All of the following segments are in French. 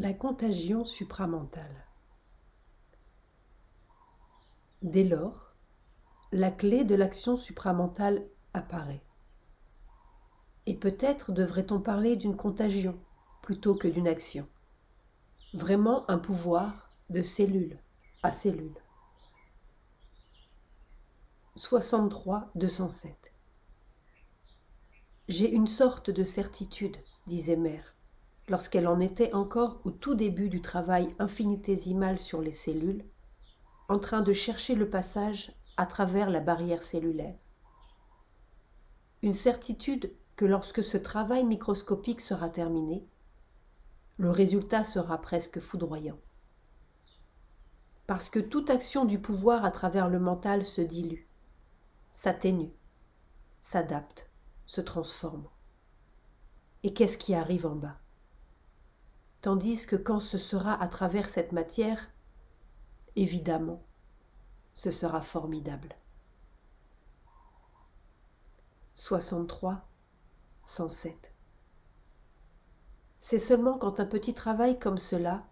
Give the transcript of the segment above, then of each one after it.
La contagion supramentale. Dès lors, la clé de l'action supramentale apparaît. Et peut-être devrait-on parler d'une contagion plutôt que d'une action. Vraiment un pouvoir de cellule à cellule. 63-207. J'ai une sorte de certitude, disait Mère, lorsqu'elle en était encore au tout début du travail infinitésimal sur les cellules, en train de chercher le passage à travers la barrière cellulaire. Une certitude que lorsque ce travail microscopique sera terminé, le résultat sera presque foudroyant. Parce que toute action du pouvoir à travers le mental se dilue, s'atténue, s'adapte, se transforme. Et qu'est-ce qui arrive en bas? Tandis que quand ce sera à travers cette matière, évidemment, ce sera formidable. 63-107. C'est seulement quand un petit travail comme cela,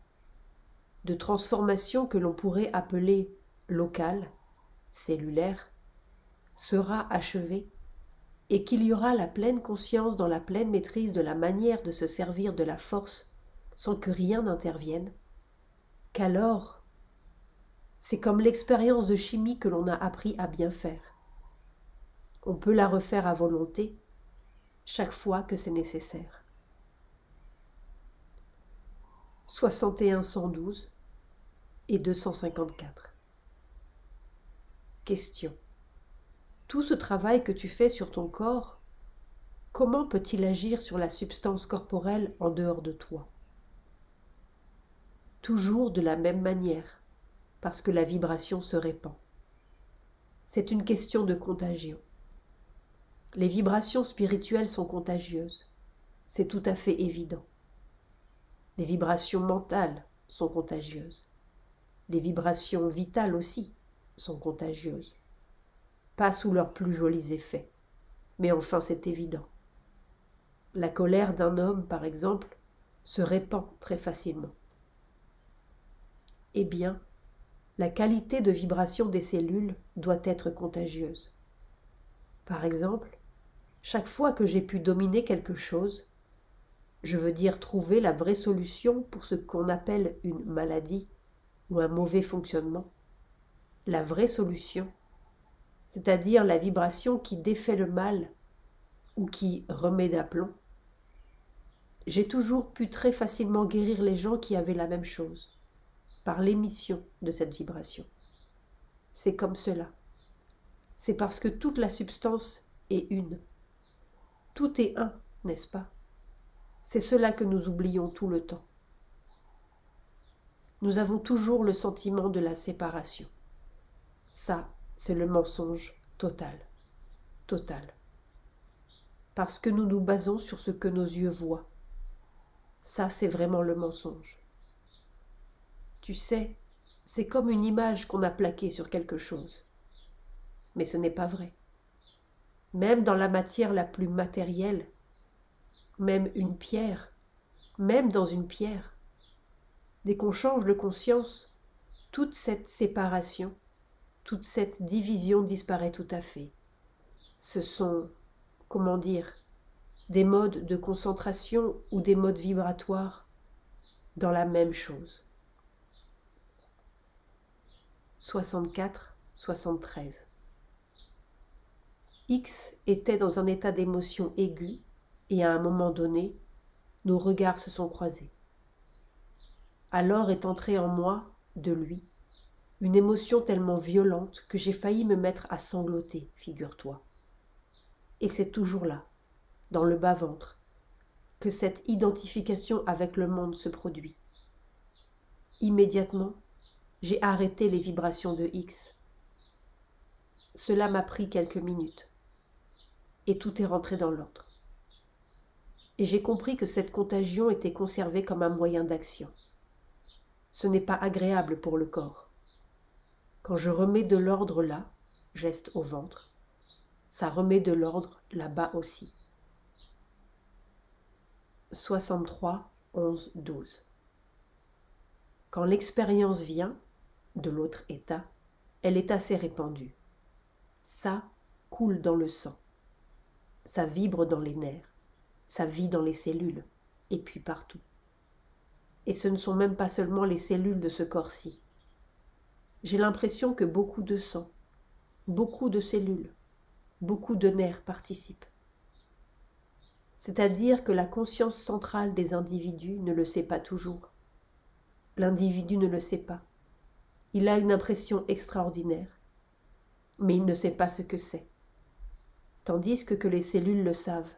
de transformation que l'on pourrait appeler local, cellulaire, sera achevé et qu'il y aura la pleine conscience dans la pleine maîtrise de la manière de se servir de la force sans que rien n'intervienne, qu'alors, c'est comme l'expérience de chimie que l'on a appris à bien faire. On peut la refaire à volonté, chaque fois que c'est nécessaire. 61-112 et 254. Question. Tout ce travail que tu fais sur ton corps, comment peut-il agir sur la substance corporelle en dehors de toi? Toujours de la même manière, parce que la vibration se répand. C'est une question de contagion. Les vibrations spirituelles sont contagieuses, c'est tout à fait évident. Les vibrations mentales sont contagieuses. Les vibrations vitales aussi sont contagieuses. Pas sous leurs plus jolis effets, mais enfin c'est évident. La colère d'un homme, par exemple, se répand très facilement. Eh bien, la qualité de vibration des cellules doit être contagieuse. Par exemple, chaque fois que j'ai pu dominer quelque chose, je veux dire trouver la vraie solution pour ce qu'on appelle une maladie ou un mauvais fonctionnement, la vraie solution, c'est-à-dire la vibration qui défait le mal ou qui remet d'aplomb, j'ai toujours pu très facilement guérir les gens qui avaient la même chose, par l'émission de cette vibration. C'est comme cela. C'est parce que toute la substance est une. Tout est un, n'est-ce pas? C'est cela que nous oublions tout le temps. Nous avons toujours le sentiment de la séparation. Ça, c'est le mensonge total. Total. Parce que nous nous basons sur ce que nos yeux voient. Ça, c'est vraiment le mensonge. Tu sais, c'est comme une image qu'on a plaquée sur quelque chose. Mais ce n'est pas vrai. Même dans la matière la plus matérielle, même une pierre, même dans une pierre, dès qu'on change de conscience, toute cette séparation, toute cette division disparaît tout à fait. Ce sont, comment dire, des modes de concentration ou des modes vibratoires dans la même chose. 64-73. X était dans un état d'émotion aiguë et à un moment donné, nos regards se sont croisés. Alors est entrée en moi, de lui, une émotion tellement violente que j'ai failli me mettre à sangloter, figure-toi. Et c'est toujours là, dans le bas-ventre, que cette identification avec le monde se produit. Immédiatement, j'ai arrêté les vibrations de X. Cela m'a pris quelques minutes. Et tout est rentré dans l'ordre. Et j'ai compris que cette contagion était conservée comme un moyen d'action. Ce n'est pas agréable pour le corps. Quand je remets de l'ordre là, geste au ventre, ça remet de l'ordre là-bas aussi. 63-11-12. Quand l'expérience vient de l'autre état, elle est assez répandue. Ça coule dans le sang, ça vibre dans les nerfs, ça vit dans les cellules, et puis partout. Et ce ne sont même pas seulement les cellules de ce corps-ci. J'ai l'impression que beaucoup de sang, beaucoup de cellules, beaucoup de nerfs participent. C'est-à-dire que la conscience centrale des individus ne le sait pas toujours. L'individu ne le sait pas. Il a une impression extraordinaire, mais il ne sait pas ce que c'est. Tandis que les cellules le savent,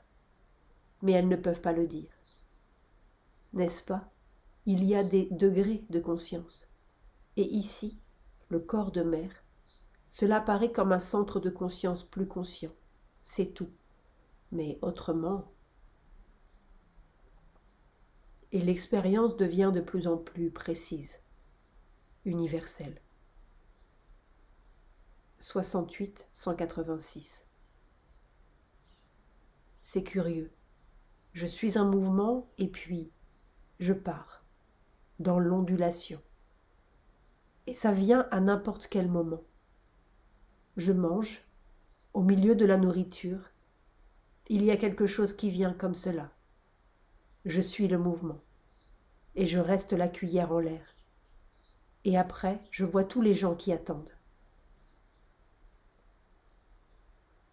mais elles ne peuvent pas le dire. N'est-ce pas? Il y a des degrés de conscience. Et ici, le corps de mère, cela paraît comme un centre de conscience plus conscient. C'est tout. Mais autrement... Et l'expérience devient de plus en plus précise, universelle. 68-186. C'est curieux. Je suis un mouvement et puis je pars, dans l'ondulation. Et ça vient à n'importe quel moment. Je mange, au milieu de la nourriture, il y a quelque chose qui vient comme cela. Je suis le mouvement, et je reste la cuillère en l'air. Et après, je vois tous les gens qui attendent.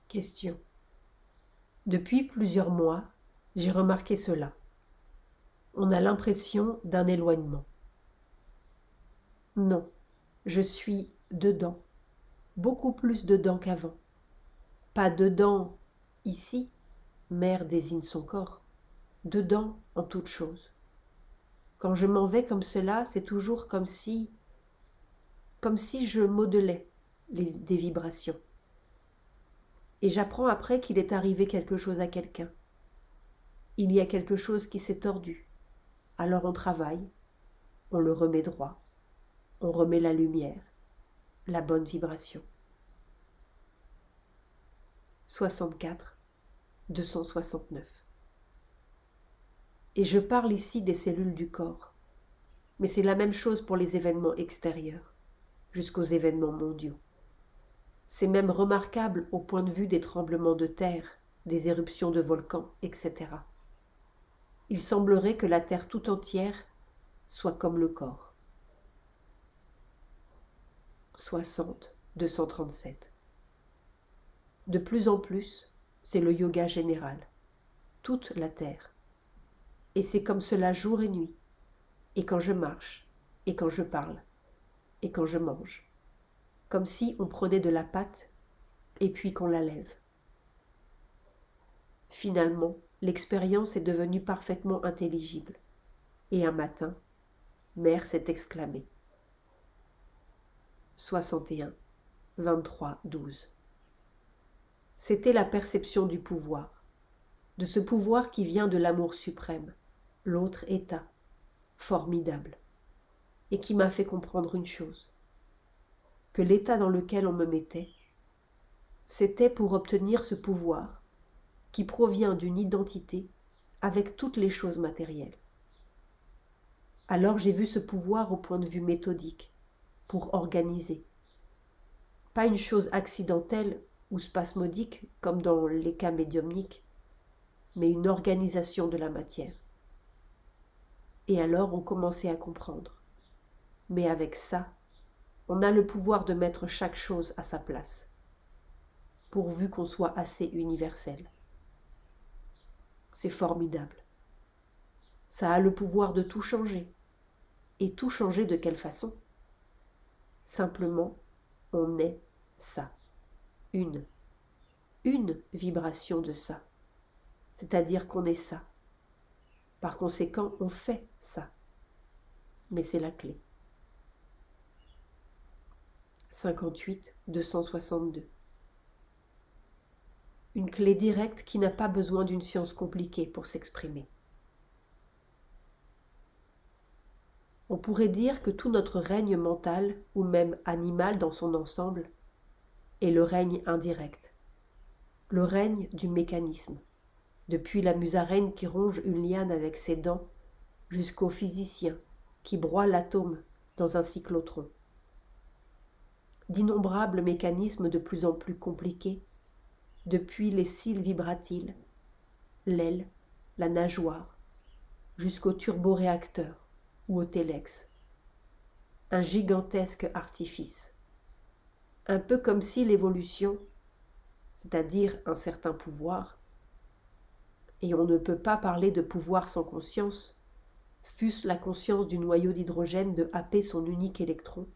Question. Depuis plusieurs mois, j'ai remarqué cela. On a l'impression d'un éloignement. Non, je suis dedans, beaucoup plus dedans qu'avant. Pas dedans, ici, mère désigne son corps, dedans en toute chose. Quand je m'en vais comme cela, c'est toujours comme si je modelais des vibrations. Et j'apprends après qu'il est arrivé quelque chose à quelqu'un. Il y a quelque chose qui s'est tordu. Alors on travaille, on le remet droit, on remet la lumière, la bonne vibration. 64-269. Et je parle ici des cellules du corps, mais c'est la même chose pour les événements extérieurs, jusqu'aux événements mondiaux. C'est même remarquable au point de vue des tremblements de terre, des éruptions de volcans, etc. Il semblerait que la terre tout entière soit comme le corps. 60-237. De plus en plus, c'est le yoga général, toute la terre. Et c'est comme cela jour et nuit, et quand je marche, et quand je parle, et quand je mange, comme si on prenait de la pâte et puis qu'on la lève. Finalement, l'expérience est devenue parfaitement intelligible, et un matin, mère s'est exclamée. 61-23-12. C'était la perception du pouvoir, de ce pouvoir qui vient de l'amour suprême, l'autre état, formidable, et qui m'a fait comprendre une chose, que l'état dans lequel on me mettait, c'était pour obtenir ce pouvoir qui provient d'une identité avec toutes les choses matérielles. Alors j'ai vu ce pouvoir au point de vue méthodique, pour organiser. Pas une chose accidentelle ou spasmodique comme dans les cas médiumniques, mais une organisation de la matière. Et alors on commençait à comprendre. Mais avec ça, on a le pouvoir de mettre chaque chose à sa place, pourvu qu'on soit assez universel. C'est formidable. Ça a le pouvoir de tout changer. Et tout changer de quelle façon? Simplement, on est ça. Une vibration de ça. C'est-à-dire qu'on est ça. Par conséquent, on fait ça. Mais c'est la clé. 58-262. Une clé directe qui n'a pas besoin d'une science compliquée pour s'exprimer. On pourrait dire que tout notre règne mental, ou même animal dans son ensemble, est le règne indirect, le règne du mécanisme, depuis la musaraigne qui ronge une liane avec ses dents, jusqu'au physicien qui broie l'atome dans un cyclotron. D'innombrables mécanismes de plus en plus compliqués, depuis les cils vibratiles, l'aile, la nageoire, jusqu'au turboréacteur ou au télex. Un gigantesque artifice. Un peu comme si l'évolution, c'est-à-dire un certain pouvoir, et on ne peut pas parler de pouvoir sans conscience, fût-ce la conscience du noyau d'hydrogène de happer son unique électron,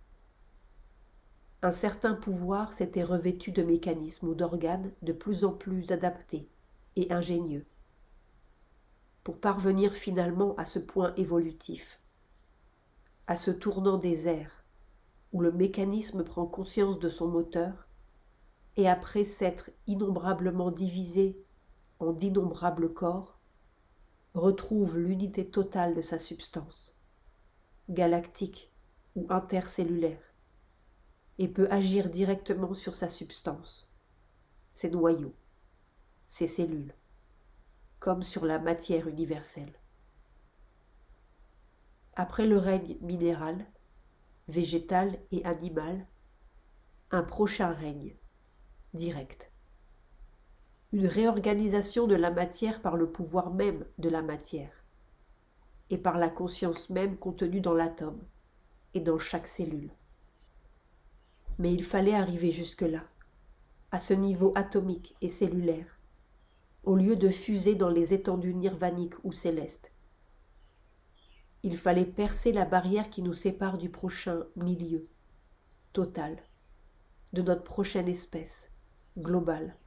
un certain pouvoir s'était revêtu de mécanismes ou d'organes de plus en plus adaptés et ingénieux, pour parvenir finalement à ce point évolutif, à ce tournant des airs, où le mécanisme prend conscience de son moteur, et après s'être innombrablement divisé en d'innombrables corps, retrouve l'unité totale de sa substance, galactique ou intercellulaire, et peut agir directement sur sa substance, ses noyaux, ses cellules, comme sur la matière universelle. Après le règne minéral, végétal et animal, un prochain règne, direct. Une réorganisation de la matière par le pouvoir même de la matière, et par la conscience même contenue dans l'atome et dans chaque cellule. Mais il fallait arriver jusque-là, à ce niveau atomique et cellulaire, au lieu de fuser dans les étendues nirvaniques ou célestes. Il fallait percer la barrière qui nous sépare du prochain milieu, total, de notre prochaine espèce, globale,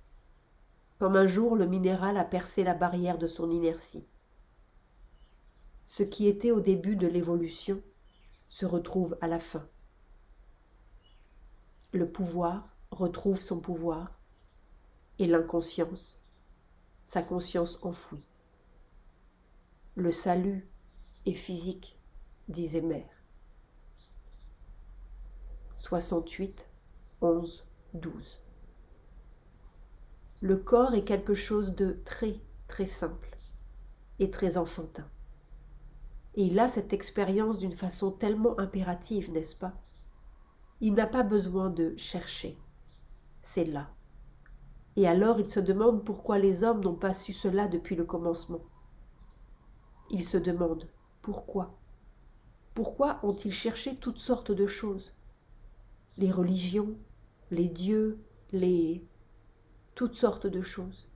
comme un jour le minéral a percé la barrière de son inertie. Ce qui était au début de l'évolution se retrouve à la fin. Le pouvoir retrouve son pouvoir, et l'inconscience, sa conscience enfouie. Le salut est physique, disait Mère. 68, 11, 12. Le corps est quelque chose de très, très simple et très enfantin. Et il a cette expérience d'une façon tellement impérative, n'est-ce pas? Il n'a pas besoin de chercher. C'est là. Et alors il se demande pourquoi les hommes n'ont pas su cela depuis le commencement. Il se demande pourquoi. Pourquoi ont-ils cherché toutes sortes de choses? Les religions, les dieux, toutes sortes de choses.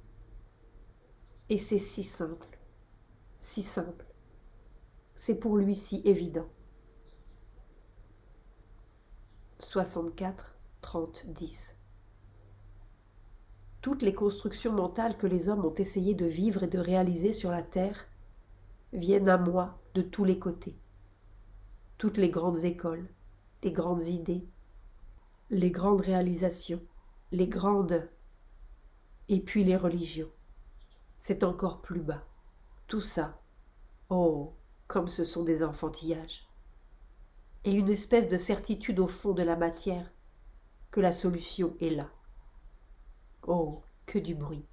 Et c'est si simple, si simple. C'est pour lui si évident. 64, 30, 10. Toutes les constructions mentales que les hommes ont essayé de vivre et de réaliser sur la terre viennent à moi de tous les côtés. Toutes les grandes écoles, les grandes idées, les grandes réalisations, les grandes... Et puis les religions. C'est encore plus bas. Tout ça, oh, comme ce sont des enfantillages. Et une espèce de certitude au fond de la matière que la solution est là. Oh, que du bruit.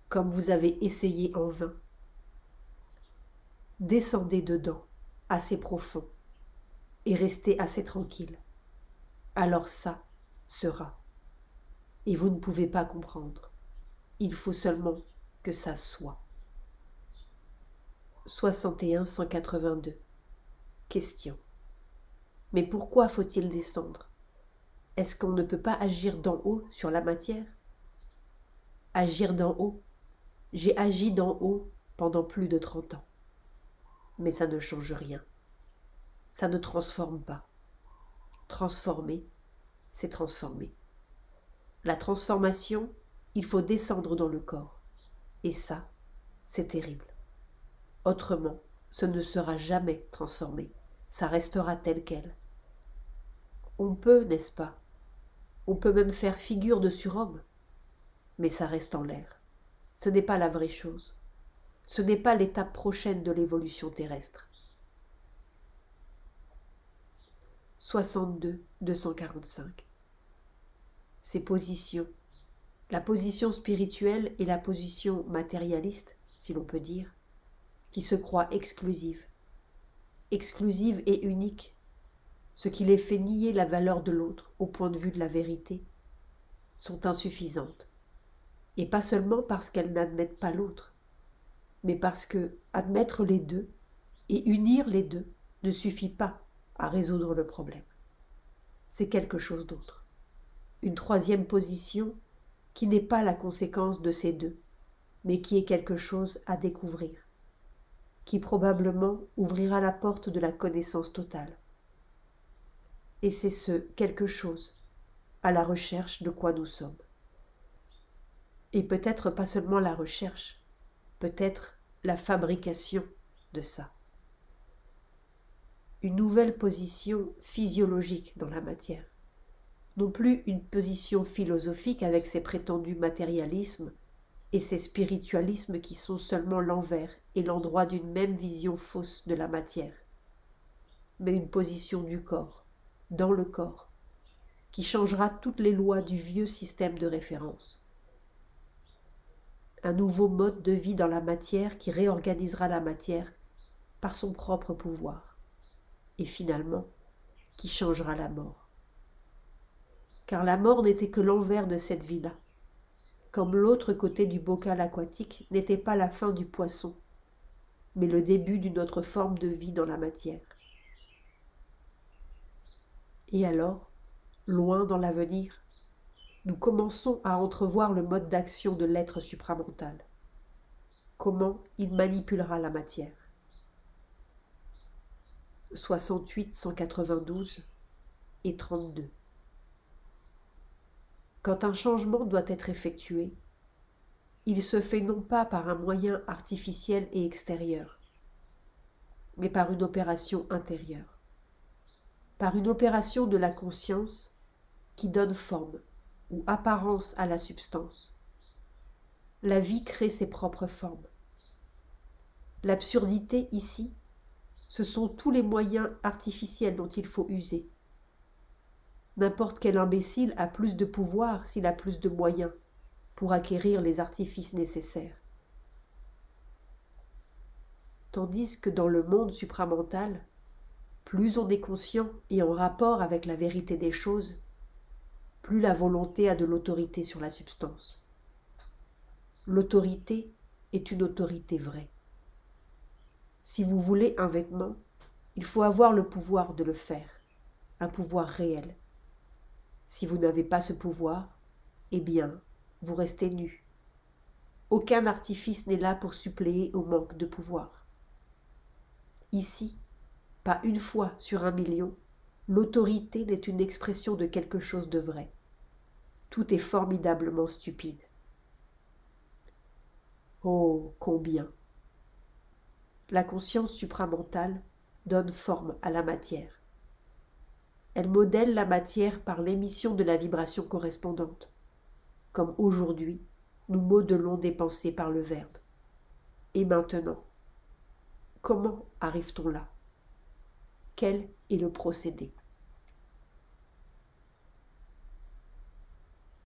Comme vous avez essayé en vain. Descendez dedans, assez profond, et restez assez tranquille. Alors ça sera. Et vous ne pouvez pas comprendre. Il faut seulement que ça soit. 61 182. Question. Mais pourquoi faut-il descendre? Est-ce qu'on ne peut pas agir d'en haut sur la matière? Agir d'en haut? J'ai agi d'en haut pendant plus de 30 ans. Mais ça ne change rien. Ça ne transforme pas. Transformer, c'est transformer. La transformation, il faut descendre dans le corps. Et ça, c'est terrible. Autrement, ce ne sera jamais transformé. Ça restera tel quel. On peut, n'est-ce pas? On peut même faire figure de surhomme. Mais ça reste en l'air. Ce n'est pas la vraie chose. Ce n'est pas l'étape prochaine de l'évolution terrestre. 62 245. Ces positions, la position spirituelle et la position matérialiste, si l'on peut dire, qui se croient exclusives, exclusives et uniques, ce qui les fait nier la valeur de l'autre au point de vue de la vérité, sont insuffisantes. Et pas seulement parce qu'elles n'admettent pas l'autre, mais parce que admettre les deux et unir les deux ne suffit pas à résoudre le problème. C'est quelque chose d'autre. Une troisième position qui n'est pas la conséquence de ces deux, mais qui est quelque chose à découvrir, qui probablement ouvrira la porte de la connaissance totale. Et c'est ce quelque chose à la recherche de quoi nous sommes. Et peut-être pas seulement la recherche, peut-être la fabrication de ça. Une nouvelle position physiologique dans la matière. Non plus une position philosophique avec ses prétendus matérialismes et ses spiritualismes qui sont seulement l'envers et l'endroit d'une même vision fausse de la matière, mais une position du corps, dans le corps, qui changera toutes les lois du vieux système de référence. Un nouveau mode de vie dans la matière qui réorganisera la matière par son propre pouvoir, et finalement, qui changera la mort. Car la mort n'était que l'envers de cette vie-là, comme l'autre côté du bocal aquatique n'était pas la fin du poisson, mais le début d'une autre forme de vie dans la matière. Et alors, loin dans l'avenir, nous commençons à entrevoir le mode d'action de l'être supramental. Comment il manipulera la matière. 68, 192 et 32. Quand un changement doit être effectué, il se fait non pas par un moyen artificiel et extérieur, mais par une opération intérieure, par une opération de la conscience qui donne forme ou apparence à la substance. La vie crée ses propres formes. L'absurdité ici, ce sont tous les moyens artificiels dont il faut user. N'importe quel imbécile a plus de pouvoir s'il a plus de moyens pour acquérir les artifices nécessaires. Tandis que dans le monde supramental, plus on est conscient et en rapport avec la vérité des choses, plus la volonté a de l'autorité sur la substance. L'autorité est une autorité vraie. Si vous voulez un vêtement, il faut avoir le pouvoir de le faire, un pouvoir réel. Si vous n'avez pas ce pouvoir, eh bien, vous restez nu. Aucun artifice n'est là pour suppléer au manque de pouvoir. Ici, pas une fois sur 1 million, l'autorité n'est une expression de quelque chose de vrai. Tout est formidablement stupide. Oh, combien! La conscience supramentale donne forme à la matière. Elle modèle la matière par l'émission de la vibration correspondante, comme aujourd'hui nous modelons des pensées par le verbe. Et maintenant, comment arrive-t-on là? Quel est le procédé?